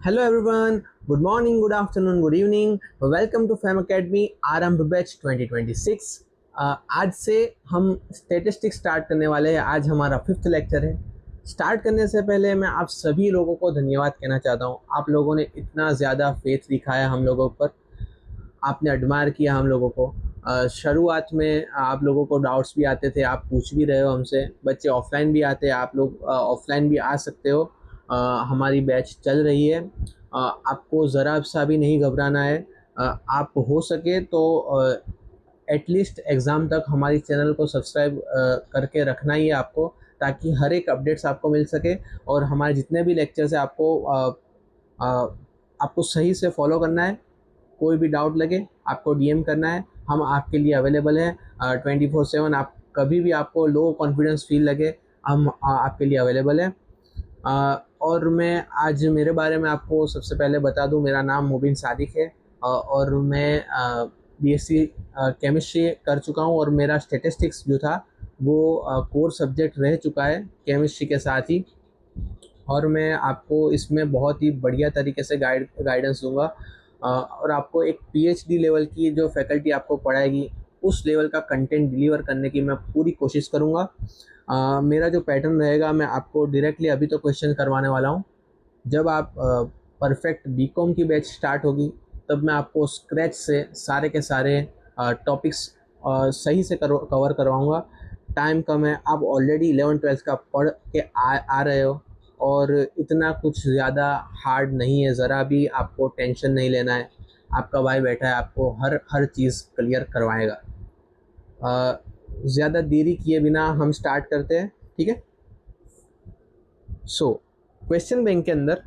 Hello everyone, good morning, good afternoon, good evening. Welcome to Fam Academy आरंभ batch 2026। आज से हम statistics start करने वाले हैं। आज हमारा 5th लेक्चर है। स्टार्ट करने से पहले मैं आप सभी लोगों को धन्यवाद कहना चाहता हूँ। आप लोगों ने इतना ज़्यादा फेथ दिखाया हम लोगों पर, आपने एडमायर किया हम लोगों को। शुरुआत में आप लोगों को डाउट्स भी आते थे, आप पूछ भी रहे हो हमसे। बच्चे ऑफलाइन भी आते हैं, आप लोग ऑफलाइन भी आ सकते हो। हमारी बैच चल रही है। आपको ज़रा सा भी नहीं घबराना है। आप हो सके तो एटलीस्ट एग्ज़ाम तक हमारी चैनल को सब्सक्राइब करके रखना ही है आपको, ताकि हर एक अपडेट्स आपको मिल सके। और हमारे जितने भी लेक्चर्स हैं आपको सही से फॉलो करना है। कोई भी डाउट लगे आपको डीएम करना है, हम आपके लिए अवेलेबल हैं 24/7। आप कभी भी आपको लो कॉन्फिडेंस फील लगे, हम आपके लिए अवेलेबल है। और मैं आज मेरे बारे में आपको सबसे पहले बता दूं, मेरा नाम मुबिन सादिक है और मैं बीएससी केमिस्ट्री कर चुका हूं। और मेरा स्टैटिस्टिक्स जो था वो कोर सब्जेक्ट रह चुका है केमिस्ट्री के साथ ही। और मैं आपको इसमें बहुत ही बढ़िया तरीके से गाइडेंस दूंगा और आपको एक पीएचडी लेवल की जो फैकल्टी आपको पढ़ाएगी उस लेवल का कंटेंट डिलीवर करने की मैं पूरी कोशिश करूँगा। मेरा जो पैटर्न रहेगा, मैं आपको डायरेक्टली अभी तो क्वेश्चन करवाने वाला हूँ। जब आप परफेक्ट बीकॉम की बैच स्टार्ट होगी तब मैं आपको स्क्रैच से सारे के सारे टॉपिक्स सही से कवर करवाऊँगा। टाइम कम है, आप ऑलरेडी 11th-12th का पढ़ के आ रहे हो और इतना कुछ ज़्यादा हार्ड नहीं है। ज़रा भी आपको टेंशन नहीं लेना है। आपका भाई बैठा है, आपको हर चीज़ क्लियर करवाएगा। ज़्यादा देरी किए बिना हम स्टार्ट करते हैं, ठीक है। सो क्वेश्चन बैंक के अंदर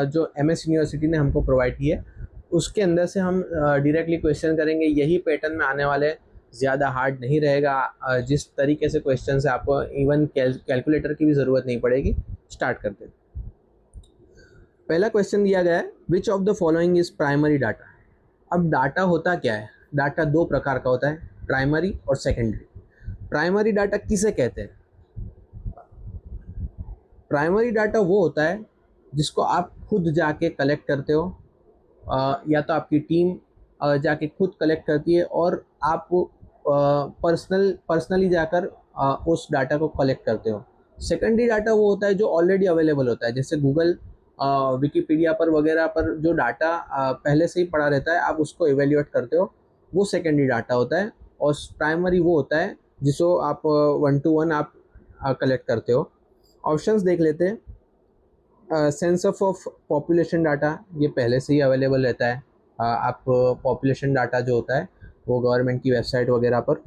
जो एमएस यूनिवर्सिटी ने हमको प्रोवाइड की है उसके अंदर से हम डायरेक्टली क्वेश्चन करेंगे। यही पैटर्न में आने वाले, ज़्यादा हार्ड नहीं रहेगा। जिस तरीके से क्वेश्चन से आपको इवन कैलकुलेटर की भी ज़रूरत नहीं पड़ेगी। स्टार्ट करते हैं। पहला क्वेश्चन दिया गया है, which of the following is primary data. अब डाटा होता क्या है? डाटा दो प्रकार का होता है, प्राइमरी और सेकेंडरी। प्राइमरी डाटा किसे कहते हैं? प्राइमरी डाटा वो होता है जिसको आप खुद जाके कलेक्ट करते हो, या तो आपकी टीम जाके खुद कलेक्ट करती है और आप पर्सनली जाकर उस डाटा को कलेक्ट करते हो। सेकेंडरी डाटा वो होता है जो ऑलरेडी अवेलेबल होता है, जैसे गूगल, विकिपीडिया पर वगैरह पर जो डाटा पहले से ही पड़ा रहता है, आप उसको इवेल्यूएट करते हो, वो सेकेंडरी डाटा होता है। और प्राइमरी वो होता है जिसको आप 1 to 1 आप कलेक्ट करते हो। ऑप्शंस देख लेते हैं। सेंसस ऑफ पॉपुलेशन डाटा, ये पहले से ही अवेलेबल रहता है। आप पॉपुलेशन डाटा जो होता है वो गवर्नमेंट की वेबसाइट वगैरह पर।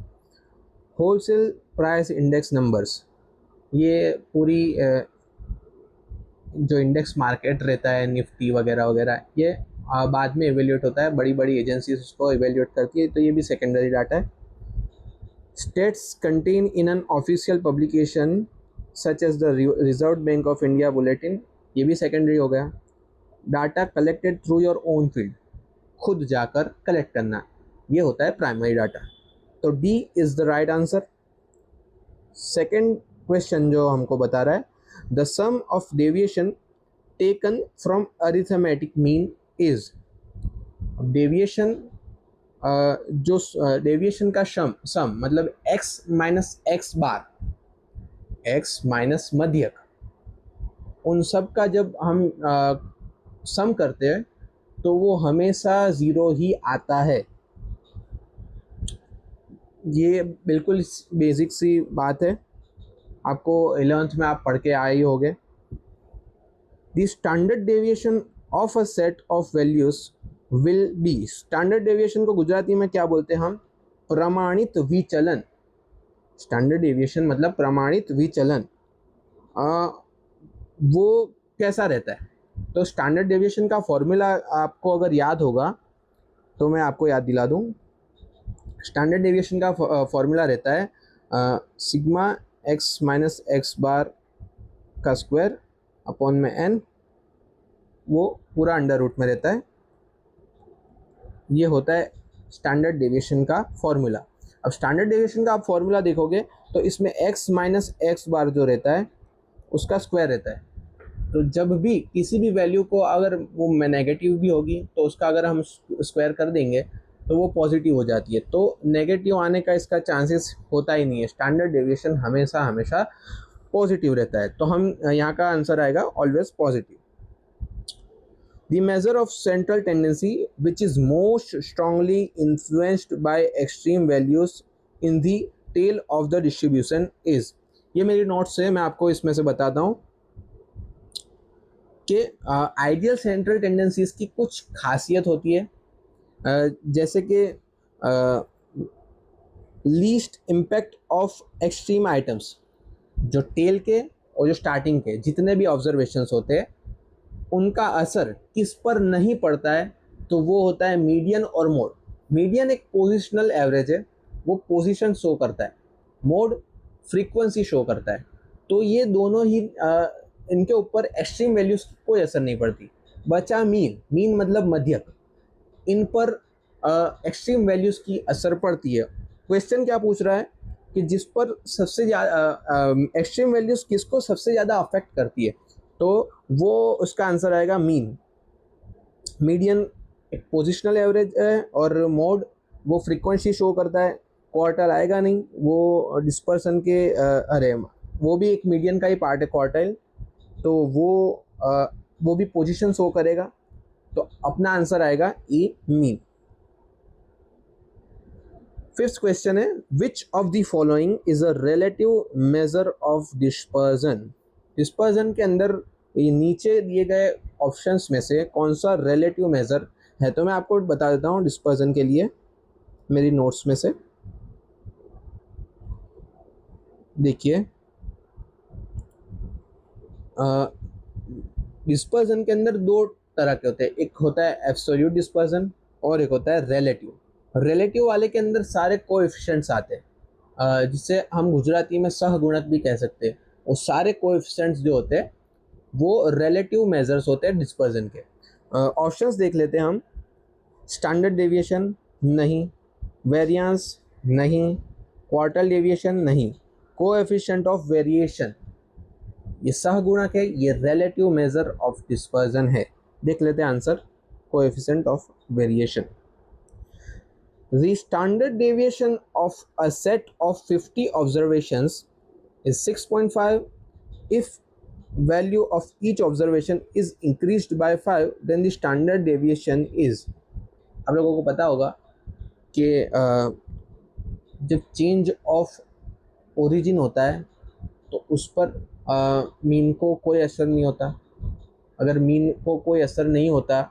होलसेल प्राइस इंडेक्स नंबर्स, ये पूरी जो इंडेक्स मार्केट रहता है निफ्टी वगैरह वगैरह, ये बाद में इवेल्यूएट होता है, बड़ी बड़ी एजेंसीज उसको इवेल्यूएट करती है, तो ये भी सेकेंडरी डाटा है। States contain in an official publication such as the reserve bank of India bulletin, ये भी सेकेंडरी हो गया। Data collected through your own field, खुद जाकर कलेक्ट करना, ये होता है प्राइमरी डाटा। तो D is the right answer. Second question जो हमको बता रहा है, the sum of deviation taken from arithmetic mean is. Deviation, जो डेविएशन का सम मतलब x माइनस एक्स बार, x माइनस मध्यक, उन सब का जब हम सम करते हैं तो वो हमेशा 0 ही आता है। ये बिल्कुल बेसिक सी बात है, आपको 11th में आप पढ़ के आए ही होंगे। The standard deviation of a set of values will be. Standard deviation को गुजराती में क्या बोलते हैं हम? प्रमाणित विचलन। स्टैंडर्ड डेविएशन मतलब प्रमाणित विचलन। वो कैसा रहता है? तो स्टैंडर्ड डेविएशन का फॉर्मूला आपको अगर याद होगा तो मैं आपको याद दिला दूं। स्टैंडर्ड डेविएशन का फॉर्मूला रहता है sigma x minus x bar का स्क्वायर अपॉन में n, वो पूरा अंडर रूट में रहता है। ये होता है स्टैंडर्ड डेविएशन का फॉर्मूला। अब स्टैंडर्ड डेविएशन का आप फॉर्मूला देखोगे तो इसमें x माइनस एक्स बार जो रहता है उसका स्क्वायर रहता है। तो जब भी किसी भी वैल्यू को अगर वो नेगेटिव भी होगी तो उसका अगर हम स्क्वायर कर देंगे तो वो पॉजिटिव हो जाती है, तो नेगेटिव आने का इसका चांसेस होता ही नहीं है। स्टैंडर्ड डेविएशन हमेशा हमेशा पॉजिटिव रहता है, तो हम यहाँ का आंसर आएगा always positive. The measure of central tendency which is most strongly influenced by extreme values in the tail of the distribution is, ये मेरी नोट्स है, मैं आपको इसमें से बताता हूँ कि आइडियल सेंट्रल टेंडेंसीज की कुछ खासियत होती है, जैसे कि least impact of extreme items, जो टेल के और जो स्टार्टिंग के जितने भी ऑब्जर्वेशंस होते हैं उनका असर किस पर नहीं पड़ता है, तो वो होता है मीडियन और मोड। मीडियन एक पोजिशनल एवरेज है, वो पोजीशन शो करता है, मोड फ्रीक्वेंसी शो करता है। तो ये दोनों ही इनके ऊपर एक्सट्रीम वैल्यूज की कोई असर नहीं पड़ती। बचा मीन, मीन मतलब मध्यक, इन पर एक्सट्रीम वैल्यूज की असर पड़ती है। क्वेश्चन क्या पूछ रहा है कि जिस पर सबसे ज़्यादा एक्सट्रीम वैल्यूज किसको सबसे ज़्यादा अफेक्ट करती है, तो वो उसका आंसर आएगा मीन। मीडियन एक पोजिशनल एवरेज है और मोड वो फ्रीक्वेंसी शो करता है। क्वार्टाइल आएगा नहीं, वो डिस्पर्सन के अरे वो भी एक मीडियन का ही पार्ट है क्वार्टाइल, तो वो भी पोजीशन शो करेगा, तो अपना आंसर आएगा ई मीन। फिफ्थ क्वेश्चन है which of the following is a relative measure of dispersion. Dispersion के अंदर ये नीचे दिए गए ऑप्शंस में से कौन सा रिलेटिव मेजर है, तो मैं आपको बता देता हूँ डिस्पर्जन के लिए मेरी नोट्स में से। देखिए डिस्पर्जन के अंदर दो तरह के होते हैं, एक होता है एब्सोल्यूट डिस्पर्जन और एक होता है रिलेटिव। रिलेटिव वाले के अंदर सारे कोएफिशिएंट्स आते हैं, जिसे हम गुजराती में सहगुणक भी कह सकते हैं। वो सारे कोएफिशिएंट्स जो होते हैं वो रिलेटिव मेजर्स होते हैं डिस्पर्जन के। ऑप्शंस देख लेते हैं हम। स्टैंडर्ड डेविएशन नहीं, वेरिएंस नहीं, क्वार्टल डेविएशन नहीं, कोएफिशिएंट ऑफ वेरिएशन, ये सहगुणक है, ये रिलेटिव मेजर ऑफ डिस्पर्जन है। देख लेते हैं answer, coefficient of variation. The standard deviation of a set of 50 observations is 6.5. If value of each observation is increased by 5, then the standard deviation is, आप लोगों को पता होगा कि जब चेंज ऑफ ओरिजिन होता है तो उस पर मीन को कोई असर नहीं होता। अगर मीन को कोई असर नहीं होता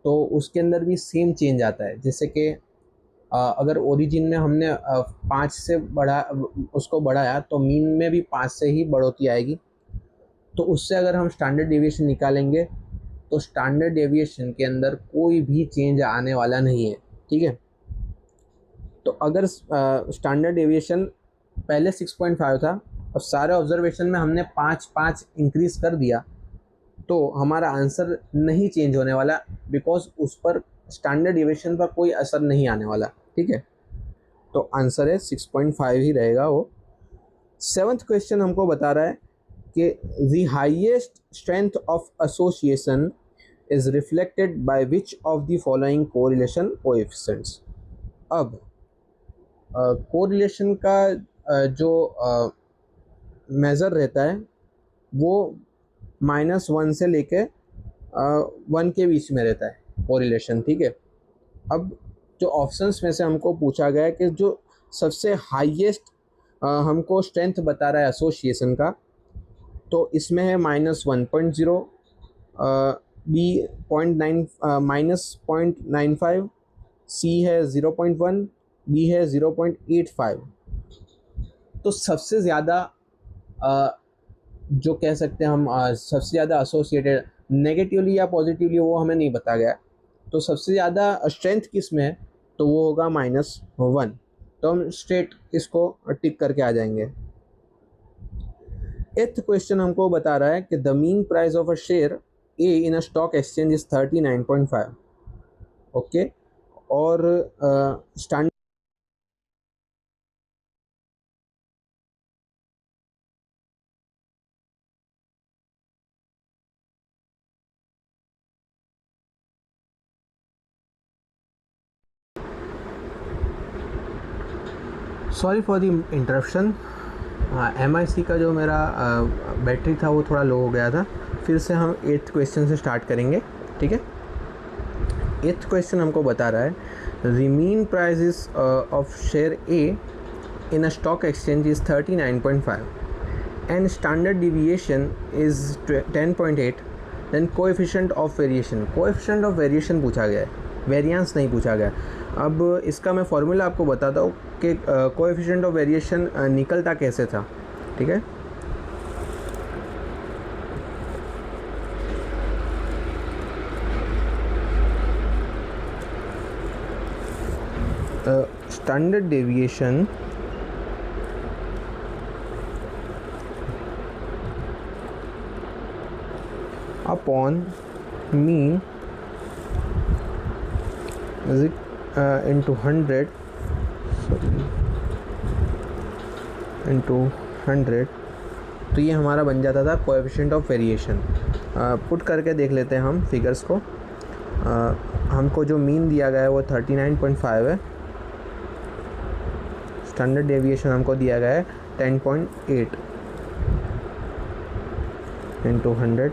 तो उसके अंदर भी सेम चेंज आता है। जैसे कि अगर ओरिजिन में हमने 5 से उसको बढ़ाया तो मीन में भी 5 से ही बढ़ोतरी आएगी। तो उससे अगर हम स्टैंडर्ड डेविएशन निकालेंगे तो स्टैंडर्ड डेविएशन के अंदर कोई भी चेंज आने वाला नहीं है, ठीक है। तो अगर स्टैंडर्ड डेविएशन पहले 6.5 था, अब सारे ऑब्जर्वेशन में हमने 5 इंक्रीज कर दिया, तो हमारा आंसर नहीं चेंज होने वाला, बिकॉज उस पर स्टैंडर्ड डेविएशन पर कोई असर नहीं आने वाला, ठीक है। तो आंसर है 6.5 ही रहेगा वो। सेवंथ क्वेश्चन हमको बता रहा है कि the highest strength of association is reflected by which of the following correlation coefficients. अब कोरिलेशन का जो मेज़र रहता है वो -1 से लेके 1 के बीच में रहता है कोरिलेशन, ठीक है। अब जो ऑप्शंस में से हमको पूछा गया है कि जो सबसे हाईएस्ट हमको स्ट्रेंथ बता रहा है एसोसिएशन का, तो इसमें है -1.0, बी -0.95, सी है 0.1, डी है 0.85। तो सबसे ज़्यादा जो कह सकते हैं हम सबसे ज़्यादा एसोसिएटेड नेगेटिवली या पॉजिटिवली वो हमें नहीं बताया गया, तो सबसे ज़्यादा स्ट्रेंथ किस में है, तो वो होगा -1। तो हम स्ट्रेट इसको टिक करके आ जाएंगे। एथ क्वेश्चन हमको बता रहा है कि the mean price of a share a in a stock exchange is 39.5, okay. और standard sorry for the interruption. MIC का जो मेरा बैटरी था वो थोड़ा लो हो गया था। फिर से हम 8th क्वेश्चन से स्टार्ट करेंगे, ठीक है। 8th क्वेश्चन हमको बता रहा है the mean price of share A in a stock exchange is 39.5 and standard deviation is 10.8, then coefficient of variation. Coefficient of variation पूछा गया है, वेरिएंस नहीं पूछा गया। अब इसका मैं फॉर्मूला आपको बताता हूँ कि कोएफिशिएंट ऑफ वेरिएशन निकलता कैसे था, ठीक है। Standard deviation upon mean is into 100 into 100, तो ये हमारा बन जाता था कोएफिशिएंट ऑफ वेरिएशन। पुट करके देख लेते हैं हम फिगर्स को। हमको जो मीन दिया गया है वो 39.5 है, स्टैंडर्ड डेविएशन हमको दिया गया है 10.8 into 100,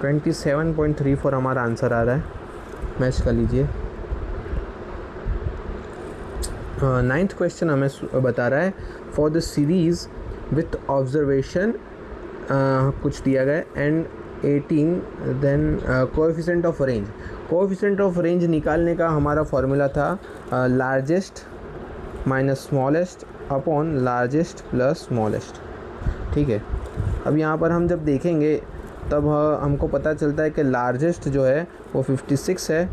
$27.34 हमारा आंसर आ रहा है। मैच कर लीजिए। 9th क्वेश्चन हमें बता रहा है for the series with observation कुछ दिया गया and 18, then coefficient of range. Coefficient of range निकालने का हमारा फॉर्मूला था largest minus smallest upon largest plus smallest, ठीक है। अब यहाँ पर हम जब देखेंगे तब हमको पता चलता है कि लार्जेस्ट जो है वो 56 है,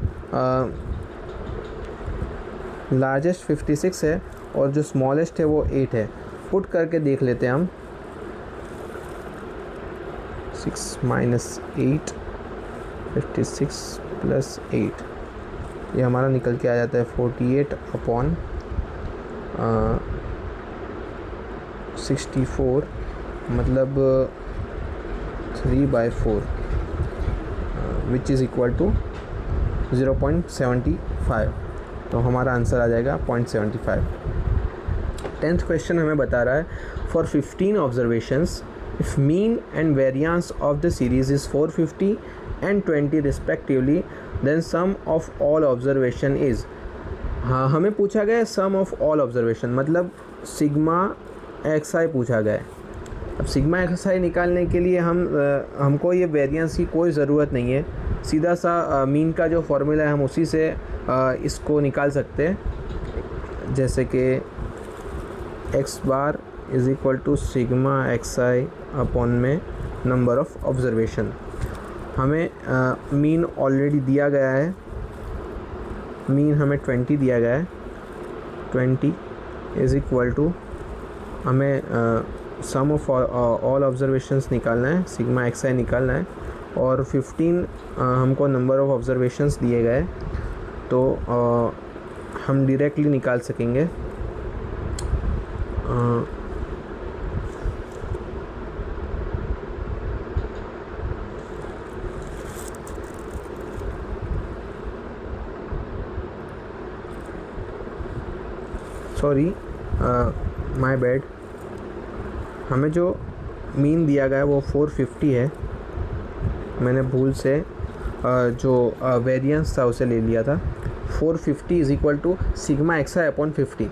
लार्जेस्ट 56 है और जो स्मॉलेस्ट है वो 8 है। पुट करके देख लेते हैं हम। 6 माइनस 8, 56 प्लस 8, ये हमारा निकल के आ जाता है 48 अपॉन 64, मतलब 3/4 विच इज़ इक्वल टू 0.75, तो हमारा आंसर आ जाएगा 0.75। 10th क्वेश्चन हमें बता रहा है for 15 observations if mean and variance of the series is 450 and 20 respectively, then sum of all observation is. हाँ, हमें पूछा गया है सम ऑफ ऑल ऑब्जर्वेशन, मतलब सिग्मा XI पूछा गया है। अब सिग्मा XI निकालने के लिए हमको ये वेरिएंस की कोई ज़रूरत नहीं है, सीधा सा मीन का जो फॉर्मूला है हम उसी से इसको निकाल सकते हैं, जैसे कि x bar is equal to sigma XI upon में नंबर ऑफ़ ऑब्जर्वेशन। हमें मीन ऑलरेडी दिया गया है, मीन हमें 20 दिया गया है, 20 इज़ इक्वल टू हमें सम ऑफ ऑल ऑब्जर्वेशंस निकालना है, सिग्मा XI निकालना है, और 15 हमको नंबर ऑफ़ ऑब्जर्वेशंस दिए गए, तो हम डायरेक्टली निकाल सकेंगे। सॉरी, माय बैड, हमें जो मीन दिया गया है वो 450 है, मैंने भूल से जो वेरिएंस था उसे ले लिया था। 450 is equal to sigma XI upon 50।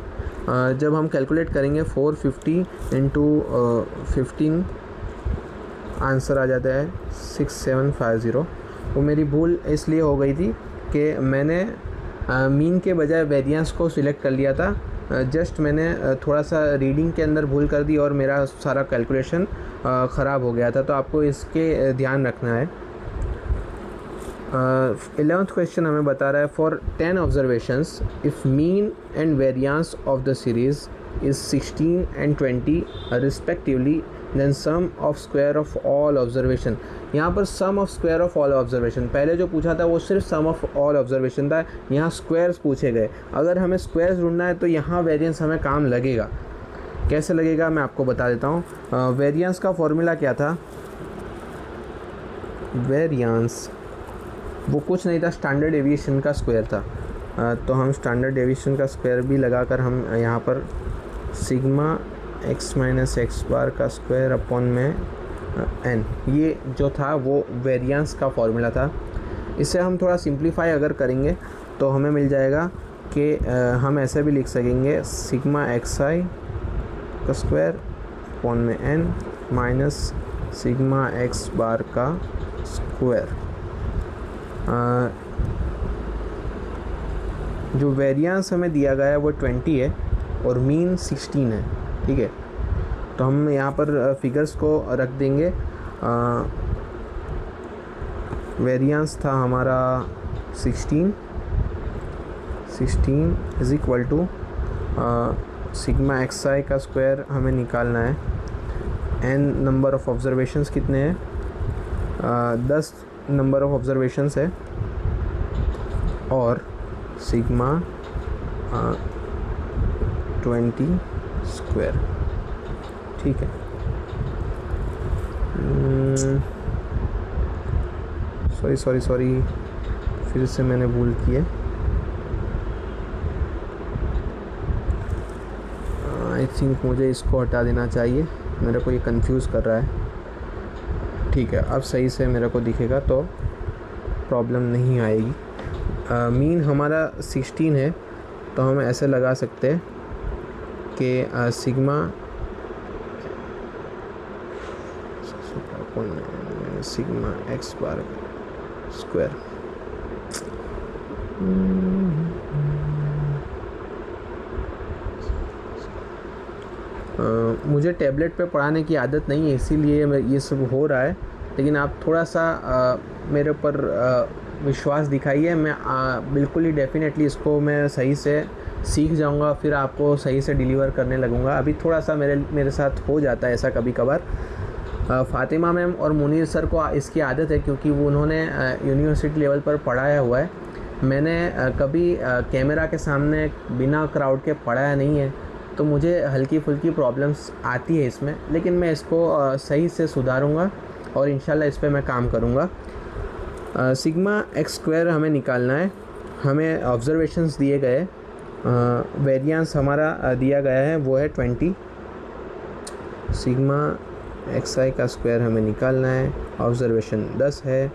जब हम कैलकुलेट करेंगे 450 इंटू 15, आंसर आ जाता है 6750। वो मेरी भूल इसलिए हो गई थी कि मैंने मीन के बजाय वेरिएंस को सिलेक्ट कर लिया था। जस्ट मैंने थोड़ा सा रीडिंग के अंदर भूल कर दी और मेरा सारा कैलकुलेशन ख़राब हो गया था, तो आपको इसके ध्यान रखना है। 11th क्वेश्चन हमें बता रहा है for 10 observations if mean and variance of the series is 16 and 20 respectively, then sum of square of all observation. यहाँ पर sum of square of all observation, पहले जो पूछा था वो सिर्फ सम ऑफ ऑल ऑब्जर्वेशन था, यहाँ स्क्वायर्स पूछे गए। अगर हमें स्क्वायर्स ढूंढना है तो यहाँ वेरिएंस हमें काम लगेगा। कैसे लगेगा मैं आपको बता देता हूँ। वेरिएंस का फॉर्मूला क्या था, वेरिएंस वो कुछ नहीं था, स्टैंडर्ड डेविएशन का स्क्वायर था। तो हम स्टैंडर्ड डेविएशन का स्क्वायर भी लगाकर हम यहाँ पर sigma x minus x bar का स्क्वायर अपॉन में n, ये जो था वो वेरिएंस का फॉर्मूला था। इसे हम थोड़ा सिंप्लीफाई अगर करेंगे तो हमें मिल जाएगा कि हम ऐसे भी लिख सकेंगे सिग्मा xi का स्क्वायर अपॉन में n माइनस सिग्मा x बार का स्क्वायर। जो वेरिएंस हमें दिया गया है वो 20 है और मीन 16 है, ठीक है। तो हम यहाँ पर फिगर्स को रख देंगे। वेरिएंस था हमारा 16 is equal to sigma xi का स्क्वायर हमें निकालना है। n नंबर ऑफ़ ऑब्जर्वेशंस कितने हैं, 10 नंबर ऑफ़ ऑब्जर्वेशंस है और सिग्मा 20 स्क्वायर, ठीक है। सॉरी फिर से मैंने भूल की है। आई थिंक मुझे इसको हटा देना चाहिए, मेरे को ये कंफ्यूज कर रहा है। ठीक है, अब सही से मेरे को दिखेगा तो प्रॉब्लम नहीं आएगी। मीन हमारा 16 है तो हम ऐसे लगा सकते हैं कि सिग्मा एक्स बार स्क्वायर। मुझे टैबलेट पे पढ़ाने की आदत नहीं है, इसीलिए ये सब हो रहा है, लेकिन आप थोड़ा सा मेरे ऊपर विश्वास दिखाइए। मैं बिल्कुल ही डेफिनेटली इसको मैं सही से सीख जाऊंगा, फिर आपको सही से डिलीवर करने लगूंगा। अभी थोड़ा सा मेरे साथ हो जाता है ऐसा कभी कभार। फ़ातिमा मैम और मुनीर सर को इसकी आदत है, क्योंकि वो उन्होंने यूनिवर्सिटी लेवल पर पढ़ाया हुआ है। मैंने कभी कैमरा के सामने बिना क्राउड के पढ़ाया नहीं है, तो मुझे हल्की फुल्की प्रॉब्लम्स आती है इसमें, लेकिन मैं इसको सही से सुधारूंगा और इंशाल्लाह इस पर मैं काम करूंगा। सिग्मा एक्स स्क्वायर हमें निकालना है। हमें ऑब्जर्वेशंस दिए गए, वेरिएंस हमारा दिया गया है वो है 20। सिग्मा xi का स्क्वायर हमें निकालना है। ऑब्जर्वेशन 10 है।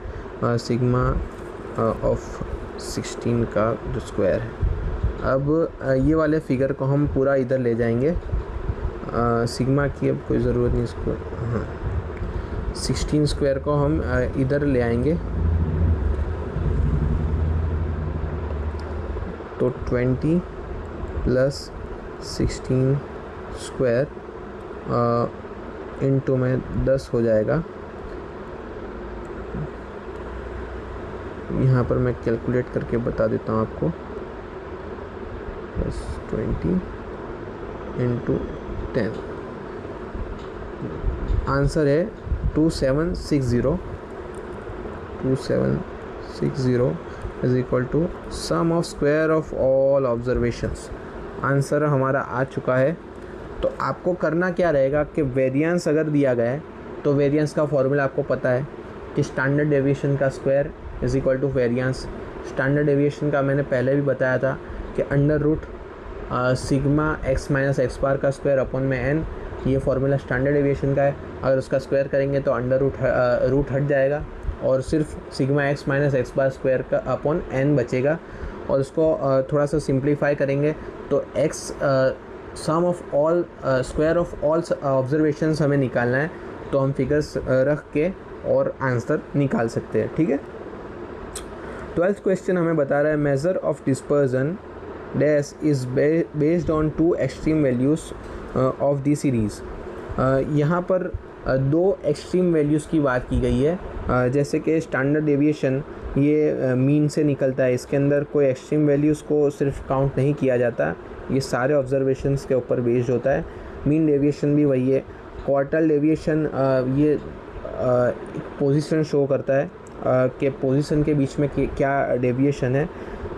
सिग्मा ऑफ 16 का जो स्क्वायर है। अब ये वाले फिगर को हम पूरा इधर ले जाएंगे। सिग्मा की अब कोई ज़रूरत नहीं इसको, हाँ 16 स्क्वायर को हम इधर ले आएंगे तो 20 प्लस 16 स्क्वायर इनटू में 10 हो जाएगा। यहाँ पर मैं कैलकुलेट करके बता देता हूँ आपको। प्लस 20 इंटू 10, आंसर है 2760 is equal to sum of square of all observations. Answer हमारा आ चुका है। तो आपको करना क्या रहेगा कि वेरिएंस अगर दिया गया है तो वेरिएंस का फॉर्मूला आपको पता है कि स्टैंडर्ड डेविएशन का square is equal to variance. Standard deviation का मैंने पहले भी बताया था कि under root sigma x minus x bar का स्क्वायर अपॉन में n, ये फार्मूला स्टैंडर्ड डेविएशन का है। अगर उसका स्क्वायर करेंगे तो अंडर रूट हट जाएगा और सिर्फ sigma x minus x bar square का अपॉन n बचेगा। और उसको थोड़ा सा सिंप्लीफाई करेंगे तो x sum of all square of all observations हमें निकालना है, तो हम फिगर्स रख के और आंसर निकाल सकते हैं, ठीक है। 12th क्वेश्चन हमें बता रहा है measure of dispersion dash is based on 2 extreme values of the series. यहाँ पर 2 एक्सट्रीम वैल्यूज़ की बात की गई है। जैसे कि स्टैंडर्ड डेविएशन ये मीन से निकलता है, इसके अंदर कोई एक्सट्रीम वैल्यूज़ को सिर्फ काउंट नहीं किया जाता, ये सारे ऑब्जर्वेशंस के ऊपर बेस्ड होता है। मीन डेविएशन भी वही है। क्वार्टल डेविएशन ये पोजीशन शो करता है कि पोजीशन के बीच में क्या डेविएशन है,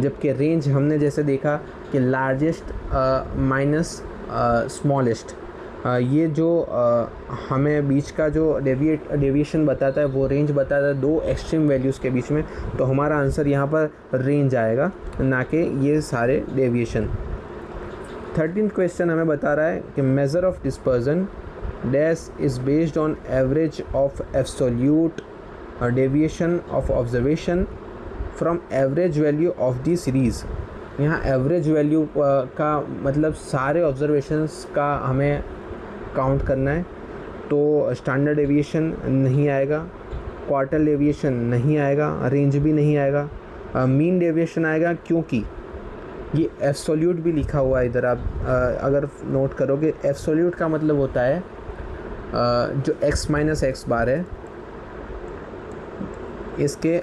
जबकि रेंज हमने जैसे देखा कि लार्जेस्ट माइनस स्मॉलेस्ट, ये जो हमें बीच का जो डेविएशन बताता है वो रेंज बताता है दो एक्सट्रीम वैल्यूज़ के बीच में, तो हमारा आंसर यहाँ पर रेंज आएगा, ना कि ये सारे डेविएशन। 13th क्वेश्चन हमें बता रहा है कि measure of dispersion dash is based on average of absolute deviation of observation from average value of the series. यहाँ एवरेज वैल्यू का मतलब सारे ऑब्जर्वेशंस का हमें काउंट करना है, तो स्टैंडर्ड डेविएशन नहीं आएगा, क्वार्टर डेविएशन नहीं आएगा, रेंज भी नहीं आएगा, मीन डेविएशन आएगा, क्योंकि ये एब्सोल्यूट भी लिखा हुआ है इधर। आप अगर नोट करोगे एब्सोल्यूट का मतलब होता है जो x माइनस एक्स बार है इसके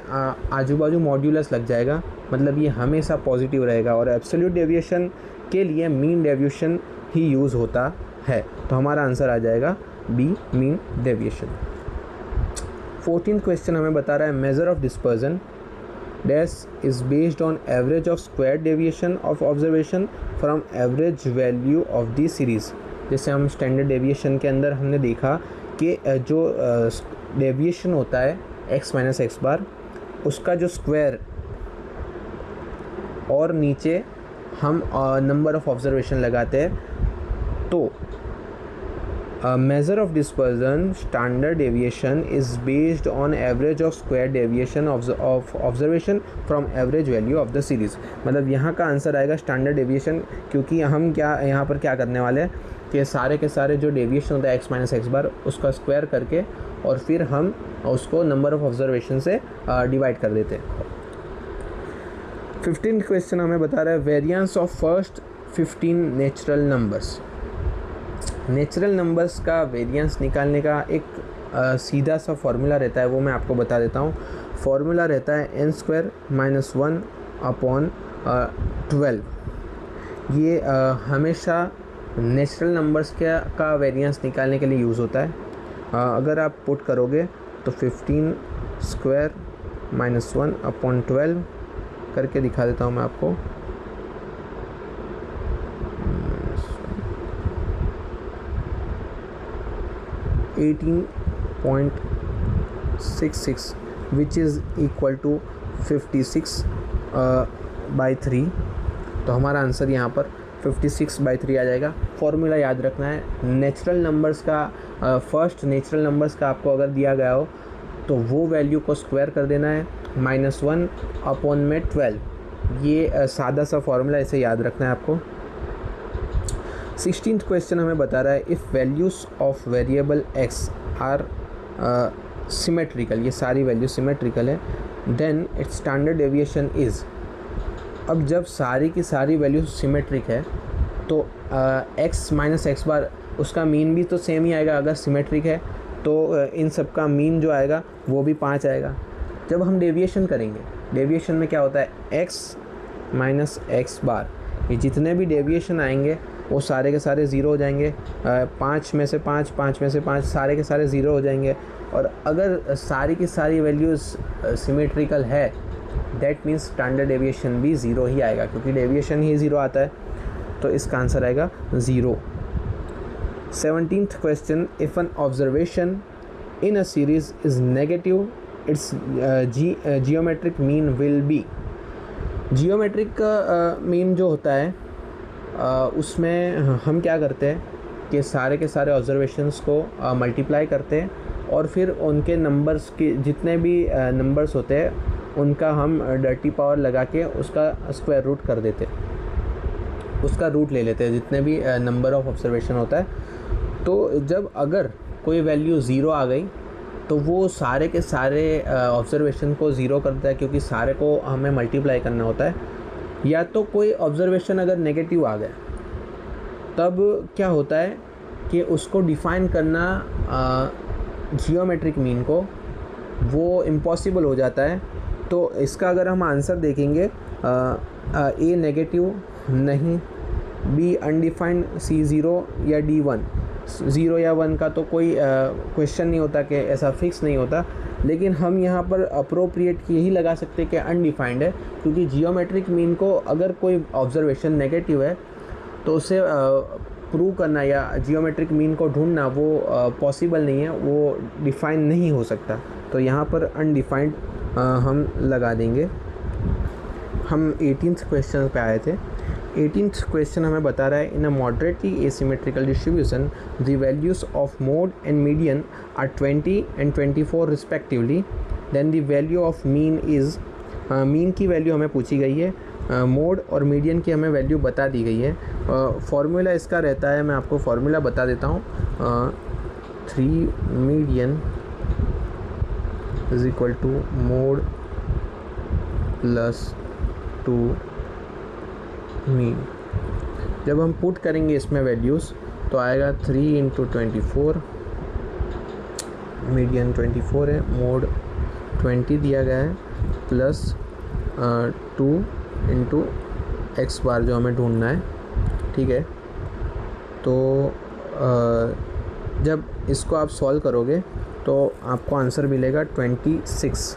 आजू बाजू मॉड्यूलस लग जाएगा, मतलब ये हमेशा पॉजिटिव रहेगा, और एब्सोल्यूट डेविएशन के लिए मीन डेविएशन ही यूज़ होता है, तो हमारा आंसर आ जाएगा B, mean deviation. 14th question हमें बता रहा है measure of dispersion dash is based on average of square deviation of observation from average value of the series. जैसे हम स्टैंडर्ड डेविएशन के अंदर हमने देखा कि जो डेविएशन होता है x माइनस एक्स बार, उसका जो स्क्वायर और नीचे हम नंबर ऑफ ऑब्जर्वेशन लगाते हैं, तो measure of dispersion standard deviation is based on average of square deviation of observation from average value of the series। मतलब यहाँ का आंसर आएगा स्टैंडर्ड डेविएशन, क्योंकि हम क्या यहाँ पर क्या करने वाले हैं कि सारे के सारे जो डेविएशन होता है x माइनस एक्स बार उसका स्क्वायर करके और फिर हम उसको नंबर ऑफ ऑब्जर्वेशन से डिवाइड कर देते हैं। 15th क्वेश्चन हमें बता रहा है variance of first 15 natural numbers. Natural numbers का वेरिएंस निकालने का एक सीधा सा फॉर्मूला रहता है, वो मैं आपको बता देता हूँ। फॉर्मूला रहता है n² माइनस 1 अपॉन 12। ये हमेशा नेचुरल नंबर्स का वेरिएंस निकालने के लिए यूज़ होता है। अगर आप पुट करोगे तो 15² माइनस 1 अपॉन 12 करके दिखा देता हूँ मैं आपको। 18.66 विच इज़ इक्वल टू 56/3। तो हमारा आंसर यहाँ पर 56/3 आ जाएगा। फॉर्मूला याद रखना है, नेचुरल नंबर्स का फर्स्ट नेचुरल नंबर्स का आपको अगर दिया गया हो तो वो वैल्यू को स्क्वायर कर देना है -1 अपॉन में 12। ये सादा सा फॉर्मूला, इसे याद रखना है आपको। 16th क्वेश्चन हमें बता रहा है if values of variable x are symmetrical, ये सारी वैल्यू सिमेट्रिकल है, then its standard deviation is. अब जब सारी की सारी वैल्यू सिमेट्रिक है तो x माइनस एक्स बार उसका मीन भी तो सेम ही आएगा। अगर सिमेट्रिक है तो इन सब का मीन जो आएगा वो भी 5 आएगा। जब हम डेविएशन करेंगे, डेविएशन में क्या होता है x माइनस एक्स बार, ये जितने भी डेविएशन आएंगे वो सारे के सारे ज़ीरो हो जाएंगे। 5 में से 5, 5 में से 5, सारे के सारे ज़ीरो हो जाएंगे। और अगर सारी की सारी वैल्यूज़ सिमेट्रिकल है दैट मीन्स स्टैंडर्ड डेविएशन भी ज़ीरो ही आएगा, क्योंकि डेविएशन ही ज़ीरो आता है, तो इसका आंसर आएगा 0। 17th question if an observation in a series is negative its geometric mean will be. Geometric mean जो होता है उसमें हम क्या करते हैं कि सारे के सारे ऑब्जर्वेशंस को मल्टीप्लाई करते हैं और फिर उनके नंबर्स के जितने भी नंबर्स होते हैं उनका हम डर्टी पावर लगा के उसका स्क्वायर रूट कर देते हैं, उसका रूट ले लेते हैं जितने भी नंबर ऑफ ऑब्जर्वेशन होता है। तो जब अगर कोई वैल्यू 0 आ गई तो वो सारे के सारे ऑब्जर्वेशन को ज़ीरो करता है, क्योंकि सारे को हमें मल्टीप्लाई करना होता है। या तो कोई ऑब्जर्वेशन अगर नेगेटिव आ गया तब क्या होता है कि उसको डिफ़ाइन करना जियोमेट्रिक मीन को वो इम्पॉसिबल हो जाता है। तो इसका अगर हम आंसर देखेंगे ए नेगेटिव नहीं, बी अनडिफाइंड, सी 0 या डी 1। 0 या 1 का तो कोई क्वेश्चन नहीं होता कि ऐसा फिक्स नहीं होता, लेकिन हम यहाँ पर अप्रोप्रिएट यही लगा सकते हैं कि अनडिफाइंड है, क्योंकि जियोमेट्रिक मीन को अगर कोई ऑब्जर्वेशन नेगेटिव है तो उसे प्रूव करना या जियोमेट्रिक मीन को ढूंढना वो पॉसिबल नहीं है, वो डिफ़ाइन नहीं हो सकता। तो यहाँ पर अनडिफाइंड हम लगा देंगे। हम 18th क्वेश्चन पे आए थे। 18th क्वेश्चन हमें बता रहा है in a moderately asymmetrical distribution the values of mode and median are 20 and 24 respectively, then the value of mean is, mean की वैल्यू हमें पूछी गई है, मोड और मीडियन की हमें वैल्यू बता दी गई है। फार्मूला इसका रहता है, मैं आपको फार्मूला बता देता हूँ। 3 median is equal to mode plus 2 mean. जब हम पुट करेंगे इसमें वैल्यूज़ तो आएगा 3 इंटू 24, मीडियन 24 है, मोड 20 दिया गया है, प्लस 2 इंटू एक्स बार जो हमें ढूंढना है। ठीक है, तो जब इसको आप सॉल्व करोगे तो आपको आंसर मिलेगा 26।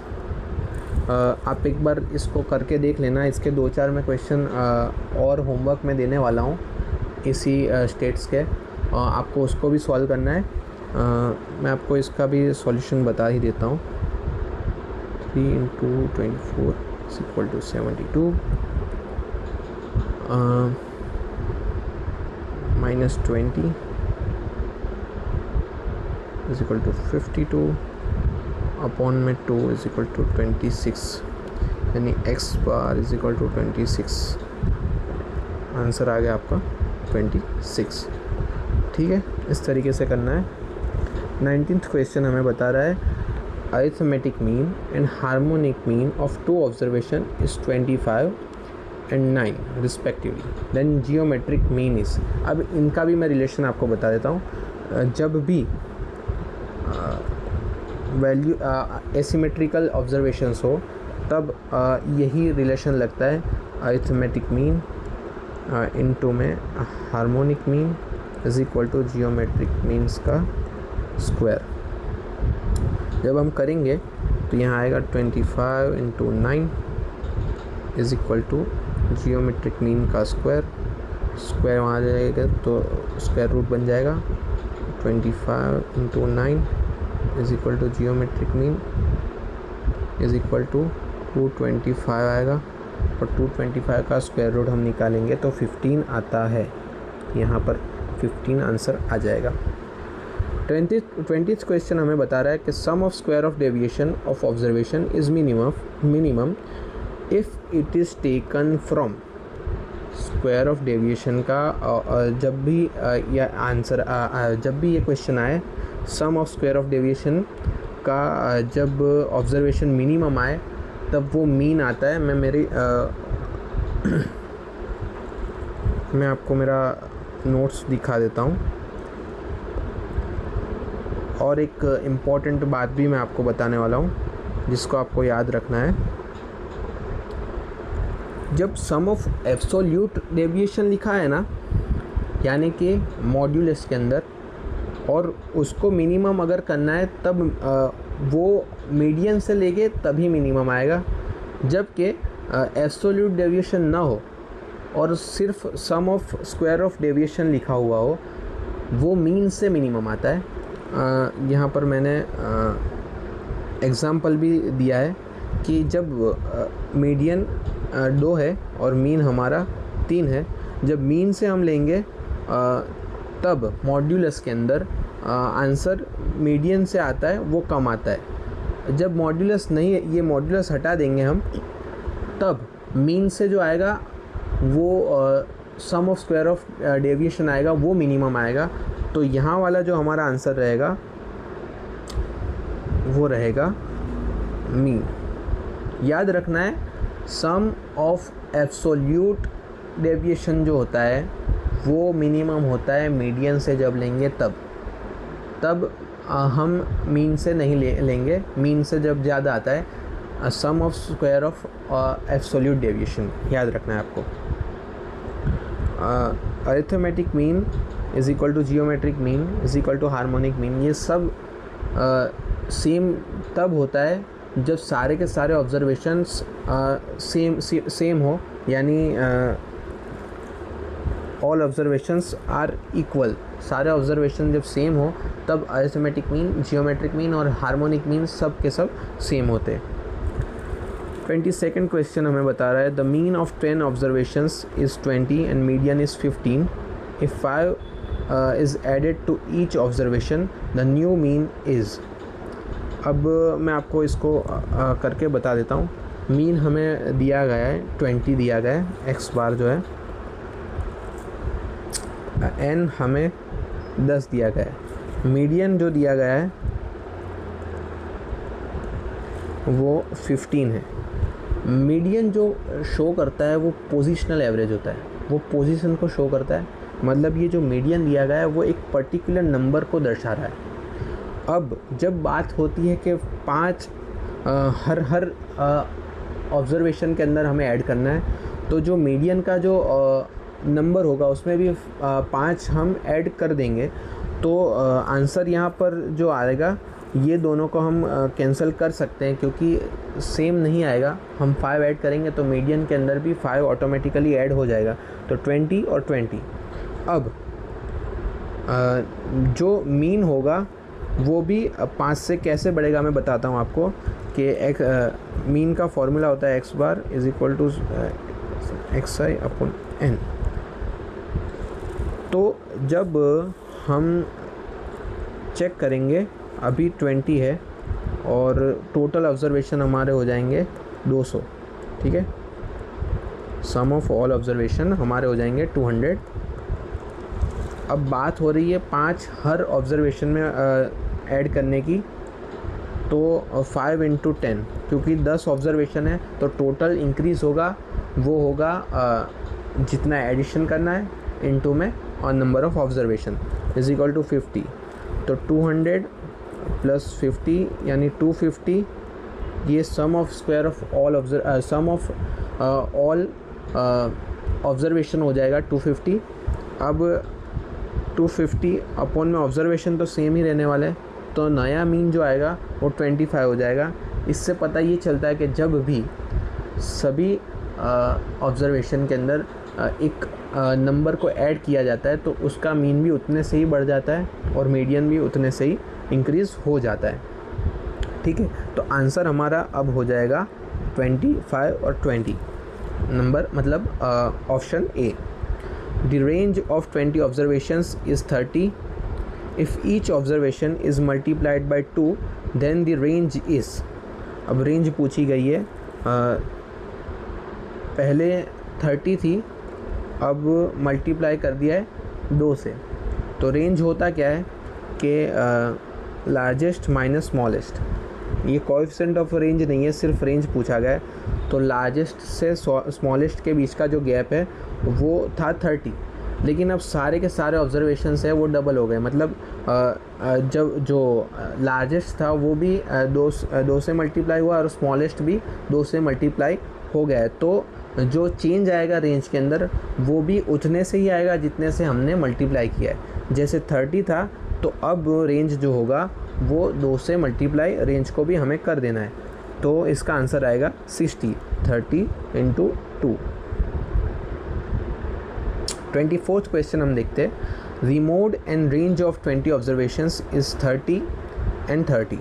आप एक बार इसको करके देख लेना। इसके 2-4 मैं क्वेश्चन और होमवर्क में देने वाला हूँ इसी स्टेट्स के, आपको उसको भी सॉल्व करना है। मैं आपको इसका भी सॉल्यूशन बता ही देता हूँ। 3 into 24 is equal to 72, minus 20 is equal to 52 upon में 2 इज इक्वल टू 26, यानी x bar is equal to 26। Answer आ गया आपका 26। ठीक है, इस तरीके से करना है। 19th क्वेश्चन हमें बता रहा है arithmetic mean and harmonic mean of 2 observation is 25 and 9 respectively, then geometric mean is. अब इनका भी मैं रिलेशन आपको बता देता हूँ। जब भी वैल्यू एसिमेट्रिकल ऑब्जर्वेशंस हो तब यही रिलेशन लगता है, अरिथमेटिक मीन इनटू में harmonic mean is equal to geometric means का स्क्वायर। जब हम करेंगे तो यहाँ आएगा 25 into 9 is equal to geometric mean का स्क्वायर। स्क्वायर वहाँ आ जाएगा तो स्क्वायर रूट बन जाएगा। 25 into 9 is equal to geometric mean is equal to 225 आएगा, और 225 का स्क्वायर रूट हम निकालेंगे तो 15 आता है। यहाँ पर 15 आंसर आ जाएगा। 20th क्वेश्चन हमें बता रहा है कि sum of square of deviation of observation is minimum if it is taken from. Square of deviation का जब भी यह आंसर जब भी ये क्वेश्चन आए, सम ऑफ स्क्वायर ऑफ डेविएशन का जब ऑब्जर्वेशन मिनिमम आए तब वो मीन आता है। मैं आपको मेरा नोट्स दिखा देता हूँ, और एक इम्पॉर्टेंट बात भी मैं आपको बताने वाला हूँ जिसको आपको याद रखना है। जब सम ऑफ एब्सोल्यूट डेविएशन लिखा है ना, यानी कि मॉड्यूलस के अंदर, और उसको मिनिमम अगर करना है तब वो मीडियन से लेके तभी मिनिमम आएगा। जबकि एब्सोल्यूट डेविएशन ना हो और सिर्फ सम ऑफ स्क्वायर ऑफ डेविएशन लिखा हुआ हो, वो मीन से मिनिमम आता है। यहाँ पर मैंने एग्ज़ाम्पल भी दिया है कि जब मीडियन 2 है और मीन हमारा 3 है, जब मीन से हम लेंगे तब मॉड्यूलस के अंदर आंसर मीडियन से आता है, वो कम आता है। जब मॉड्यूलस नहीं है, ये मॉड्यूलस हटा देंगे हम, तब मीन से जो आएगा वो सम ऑफ स्क्वायर ऑफ डेविएशन आएगा, वो मिनिमम आएगा। तो यहाँ वाला जो हमारा आंसर रहेगा वो रहेगा मीन। याद रखना है, सम ऑफ एब्सोल्यूट डेविएशन जो होता है वो मिनिमम होता है मीडियन से जब लेंगे तब हम मीन से नहीं लेंगे। मीन से जब ज़्यादा आता है sum of square of absolute deviation, याद रखना है आपको। Arithmetic mean is equal to geometric mean is equal to harmonic mean, ये सब सेम तब होता है जब सारे के सारे ऑब्जर्वेशंस सेम हो, यानी ऑल ऑब्जर्वेशंस आर इक्वल, सारे ऑब्जर्वेशन जब सेम हो तब अरिथमेटिक मीन, जियोमेट्रिक मीन और हार्मोनिक मीन सब के सब सेम होते हैं। 22nd क्वेश्चन हमें बता रहा है the mean of 10 observations is 20 and median is 15। If 5 is added to each observation the new mean is. अब मैं आपको इसको करके बता देता हूँ। मीन हमें दिया गया है 20 दिया गया है, एक्स बार जो है, एन हमें 10 दिया गया है, मीडियन जो दिया गया है वो 15 है। मीडियन जो शो करता है वो पोजीशनल एवरेज होता है, वो पोजीशन को शो करता है। मतलब ये जो मीडियन दिया गया है वो एक पर्टिकुलर नंबर को दर्शा रहा है। अब जब बात होती है कि 5 हर ऑब्जर्वेशन के अंदर हमें ऐड करना है, तो जो मीडियन का जो नंबर होगा उसमें भी 5 हम ऐड कर देंगे, तो आंसर यहाँ पर जो आएगा ये दोनों को हम कैंसिल कर सकते हैं क्योंकि सेम नहीं आएगा। हम 5 ऐड करेंगे तो मीडियन के अंदर भी 5 ऑटोमेटिकली ऐड हो जाएगा, तो 20 और 20। अब जो मीन होगा वो भी 5 से कैसे बढ़ेगा मैं बताता हूँ आपको कि मीन का फॉर्मूला होता है x bar is equal to x i upon n. तो जब हम चेक करेंगे अभी 20 है और टोटल ऑब्जर्वेशन हमारे हो जाएंगे 200, ठीक है। सम ऑफ ऑल ऑब्जर्वेशन हमारे हो जाएंगे 200। अब बात हो रही है 5 हर ऑब्जर्वेशन में ऐड करने की, तो 5 × 10, क्योंकि 10 ऑब्जर्वेशन है तो टोटल इंक्रीज़ होगा वो होगा जितना एडिशन करना है इनटू में और number of observation is equal to 50। तो 200 प्लस 50 यानी 250, ये sum of square of all observation हो जाएगा 250। अब 250 अपॉन में ऑब्जर्वेशन तो सेम ही रहने वाले हैं, तो नया मीन जो आएगा वो 25 हो जाएगा। इससे पता ये चलता है कि जब भी सभी ऑब्जर्वेशन के अंदर एक नंबर को ऐड किया जाता है तो उसका मीन भी उतने से ही बढ़ जाता है और मीडियन भी उतने से ही इंक्रीज़ हो जाता है, ठीक है। तो आंसर हमारा अब हो जाएगा 25 और 20 नंबर, मतलब option A. The range of 20 observations is 30। If each observation is multiplied by 2 then the range is. अब रेंज पूछी गई है, पहले 30 थी, अब मल्टीप्लाई कर दिया है 2 से। तो रेंज होता क्या है कि लार्जेस्ट माइनस स्मॉलेस्ट, ये कोएफिशिएंट ऑफ रेंज नहीं है, सिर्फ रेंज पूछा गया है। तो लार्जेस्ट से स्मॉलेस्ट के बीच का जो गैप है वो था 30, लेकिन अब सारे के सारे ऑब्जर्वेशंस है वो डबल हो गए। मतलब जब जो लार्जेस्ट था वो भी 2 से मल्टीप्लाई हुआ और स्मॉलेस्ट भी 2 से मल्टीप्लाई हो गया है, तो जो चेंज आएगा रेंज के अंदर वो भी उतने से ही आएगा जितने से हमने मल्टीप्लाई किया है। जैसे 30 था तो अब रेंज जो होगा वो 2 से मल्टीप्लाई रेंज को भी हमें कर देना है, तो इसका आंसर आएगा 60। 30 × 2। 24th क्वेश्चन हम देखते हैं। The mode and range of 20 observations is 30 and 30।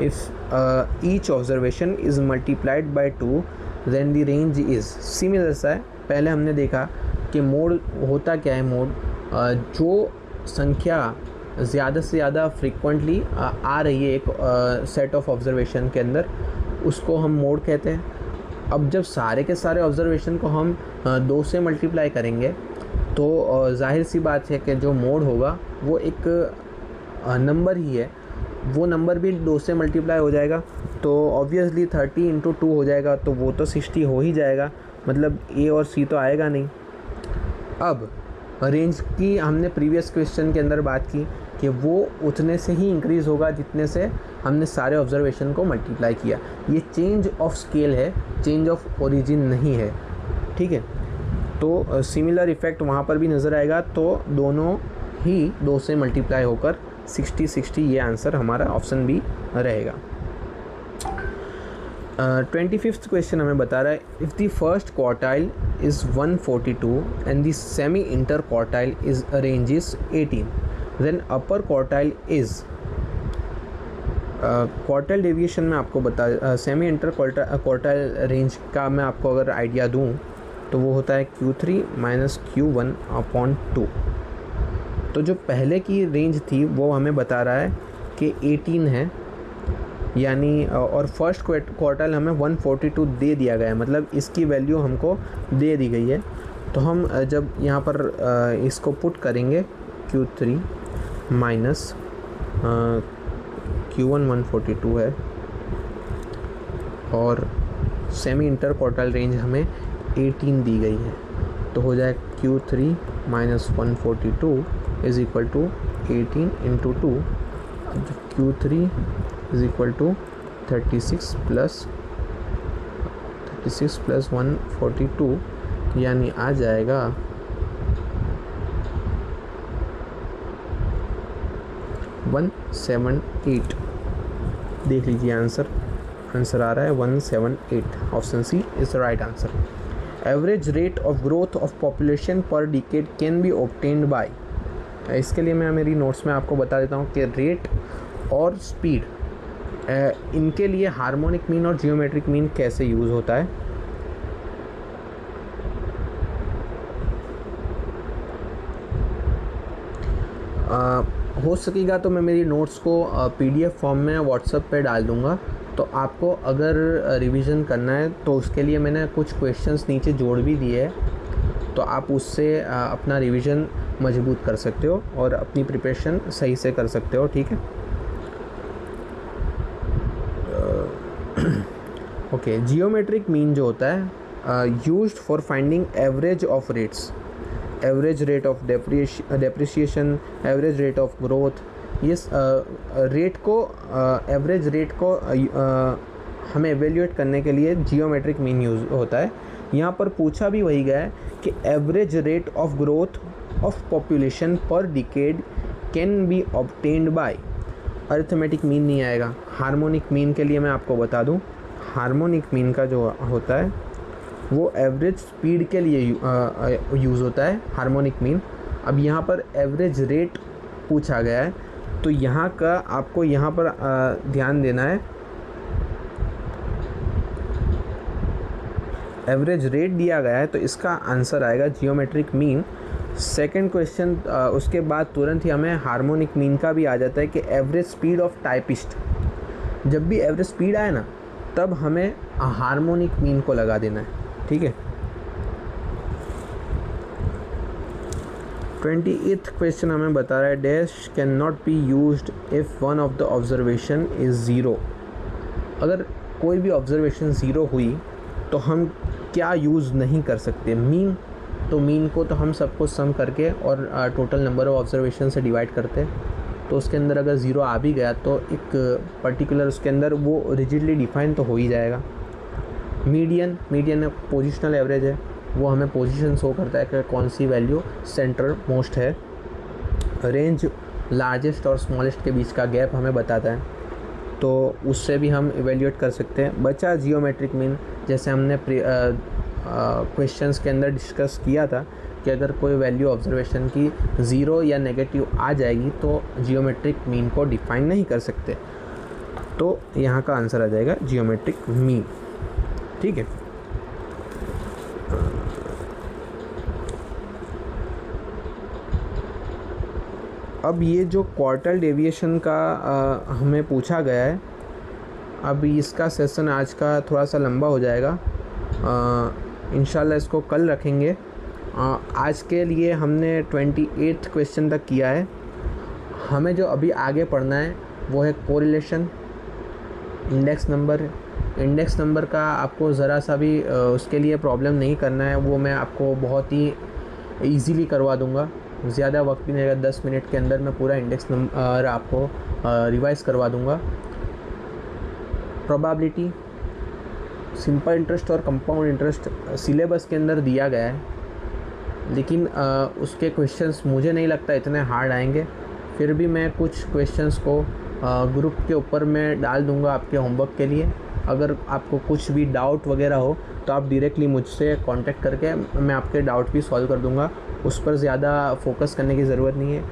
If each observation is multiplied by 2 then the range is. Similar सा है, पहले हमने देखा कि मोड होता क्या है। मोड जो संख्या ज़्यादा से ज़्यादा फ्रीक्वेंटली आ रही है एक सेट ऑफ ऑब्जर्वेशन के अंदर, उसको हम मोड कहते हैं। अब जब सारे के सारे ऑब्जर्वेशन को हम 2 से मल्टीप्लाई करेंगे तो जाहिर सी बात है कि जो मोड होगा वो एक नंबर ही है, वो नंबर भी 2 से मल्टीप्लाई हो जाएगा, तो ऑब्वियसली 30 × 2 हो जाएगा, तो वो तो 60 हो ही जाएगा, मतलब ए और सी तो आएगा नहीं। अब रेंज की हमने प्रीवियस क्वेश्चन के अंदर बात की कि वो उतने से ही इंक्रीज़ होगा जितने से हमने सारे ऑब्जर्वेशन को मल्टीप्लाई किया। ये चेंज ऑफ स्केल है, चेंज ऑफ ओरिजिन नहीं है, ठीक है। तो सिमिलर इफ़ेक्ट वहाँ पर भी नज़र आएगा, तो दोनों ही 2 से मल्टीप्लाई होकर 60 ये आंसर हमारा ऑप्शन बी रहेगा। 25th क्वेश्चन हमें बता रहा है if the first quartile is 142 and the semi inter quartile is range is 18 then upper quartile is quartile deviation में आपको बता सेमी इंटर क्वार्टाइल रेंज का मैं आपको अगर आइडिया दूं तो वो होता है Q3 माइनस Q1/2। तो जो पहले की रेंज थी वो हमें बता रहा है कि 18 है, यानी और फर्स्ट क्वार्टाइल हमें 142 दे दिया गया है, मतलब इसकी वैल्यू हमको दे दी गई है। तो हम जब यहाँ पर इसको पुट करेंगे Q3 माइनस Q1 142 है और सेमी इंटर क्वार्टाइल रेंज हमें 18 दी गई है, तो हो जाए Q3 minus 142 is equal to 18 into 2। Q3 is equal to 36 plus 142, यानी आ जाएगा 178। देख लीजिए आंसर आ रहा है 178। Option C is the right answer. Average rate of growth of population per decade can be obtained by. इसके लिए मैं मेरी नोट्स में आपको बता देता हूँ कि रेट और स्पीड इनके लिए हार्मोनिक मीन और जियोमेट्रिक मीन कैसे यूज़ होता है। हो सकेगा तो मैं मेरी नोट्स को PDF फॉर्म में व्हाट्सएप पे डाल दूँगा, तो आपको अगर रिवीजन करना है तो उसके लिए मैंने कुछ क्वेश्चंस नीचे जोड़ भी दिए हैं, तो आप उससे अपना रिवीजन मजबूत कर सकते हो और अपनी प्रिपरेशन सही से कर सकते हो। ठीक है, ओके। जियोमेट्रिक मीन जो होता है used for finding average of rates, average rate of depreciation, average rate of growth. ये रेट को एवरेज रेट को हमें एवेल्यूएट करने के लिए जियोमेट्रिक मीन यूज़ होता है। यहाँ पर पूछा भी वही गया है कि average rate of growth of population per decade can be obtained by. Arithmetic mean नहीं आएगा। हार्मोनिक मीन के लिए मैं आपको बता दूँ, हार्मोनिक मीन का जो होता है वो एवरेज स्पीड के लिए यूज़ होता है, हार्मोनिक मीन। अब यहाँ पर एवरेज रेट पूछा गया है, तो यहाँ का आपको यहाँ पर ध्यान देना है। एवरेज रेट दिया गया है तो इसका आंसर आएगा जियोमेट्रिक मीन। सेकंड क्वेश्चन उसके बाद तुरंत ही हमें हार्मोनिक मीन का भी आ जाता है कि एवरेज स्पीड ऑफ टाइपिस्ट। जब भी एवरेज स्पीड आए ना तब हमें हार्मोनिक मीन को लगा देना है। ठीक है, 28th क्वेश्चन हमें बता रहा है dash can not be used if one of the observation is zero. अगर कोई भी ऑब्जर्वेशन ज़ीरो हुई तो हम क्या यूज़ नहीं कर सकते, मीन। तो मीन को तो हम सबको सम करके और टोटल नंबर ऑफ ऑब्जर्वेशन से डिवाइड करते हैं, तो उसके अंदर अगर ज़ीरो आ भी गया तो एक पर्टिकुलर उसके अंदर वो रिजिडली डिफाइन तो हो ही जाएगा। मीडियन पोजिशनल एवरेज है, वो हमें पोजीशन शो करता है कि कौन सी वैल्यू सेंटर मोस्ट है। रेंज लार्जेस्ट और स्मॉलेस्ट के बीच का गैप हमें बताता है, तो उससे भी हम इवेल्यूएट कर सकते हैं। बचा जियोमेट्रिक मीन, जैसे हमने क्वेश्चंस के अंदर डिस्कस किया था कि अगर कोई वैल्यू ऑब्जर्वेशन की ज़ीरो या नेगेटिव आ जाएगी तो जियोमेट्रिक मीन को डिफाइन नहीं कर सकते, तो यहाँ का आंसर आ जाएगा जियोमेट्रिक मीन। ठीक है, अब ये जो क्वार्टल डेविएशन का हमें पूछा गया है, अब इसका सेशन आज का थोड़ा सा लंबा हो जाएगा, इंशाल्लाह इसको कल रखेंगे। आज के लिए हमने 28th क्वेश्चन तक किया है। हमें जो अभी आगे पढ़ना है वो है कोरिलेशन, इंडेक्स नंबर का आपको ज़रा सा भी उसके लिए प्रॉब्लम नहीं करना है, वो मैं आपको बहुत ही ईज़िली करवा दूँगा। ज़्यादा वक्त भी नहीं लगेगा, 10 मिनट के अंदर मैं पूरा इंडेक्स नंबर आपको रिवाइज़ करवा दूँगा। प्रोबेबिलिटी, सिंपल इंटरेस्ट और कंपाउंड इंटरेस्ट सिलेबस के अंदर दिया गया है, लेकिन उसके क्वेश्चंस मुझे नहीं लगता इतने हार्ड आएंगे। फिर भी मैं कुछ क्वेश्चंस को ग्रुप के ऊपर मैं डाल दूंगा आपके होमवर्क के लिए, अगर आपको कुछ भी डाउट वगैरह हो तो आप डायरेक्टली मुझसे कांटेक्ट करके मैं आपके डाउट भी सॉल्व कर दूंगा। उस पर ज़्यादा फोकस करने की ज़रूरत नहीं है।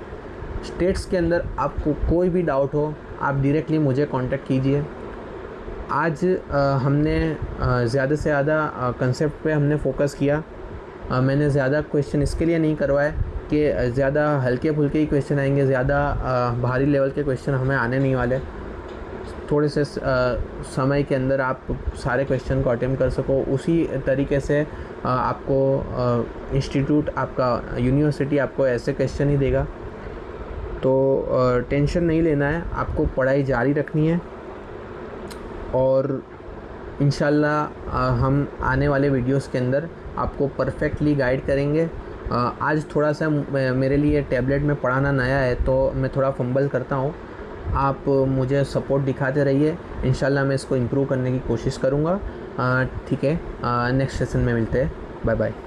स्टेट्स के अंदर आपको कोई भी डाउट हो आप डायरेक्टली मुझे कांटेक्ट कीजिए। आज हमने ज़्यादा से ज़्यादा कंसेप्ट पे हमने फ़ोकस किया। मैंने ज़्यादा क्वेश्चन इसके लिए नहीं करवाए कि ज़्यादा हल्के फुल्के ही क्वेश्चन आएंगे, ज़्यादा भारी लेवल के क्वेश्चन हमें आने नहीं वाले। थोड़े से समय के अंदर आप सारे क्वेश्चन को अटेम्प्ट कर सको, उसी तरीके से आपको इंस्टीट्यूट, आपका यूनिवर्सिटी आपको ऐसे क्वेश्चन ही देगा। तो टेंशन नहीं लेना है, आपको पढ़ाई जारी रखनी है और इंशाल्लाह हम आने वाले वीडियोस के अंदर आपको परफेक्टली गाइड करेंगे। आज थोड़ा सा मेरे लिए टैबलेट में पढ़ाना नया है तो मैं थोड़ा फंबल करता हूँ। आप मुझे सपोर्ट दिखाते रहिए, इंशाल्लाह मैं इसको इम्प्रूव करने की कोशिश करूँगा। ठीक है, नेक्स्ट सेशन में मिलते हैं। Bye bye.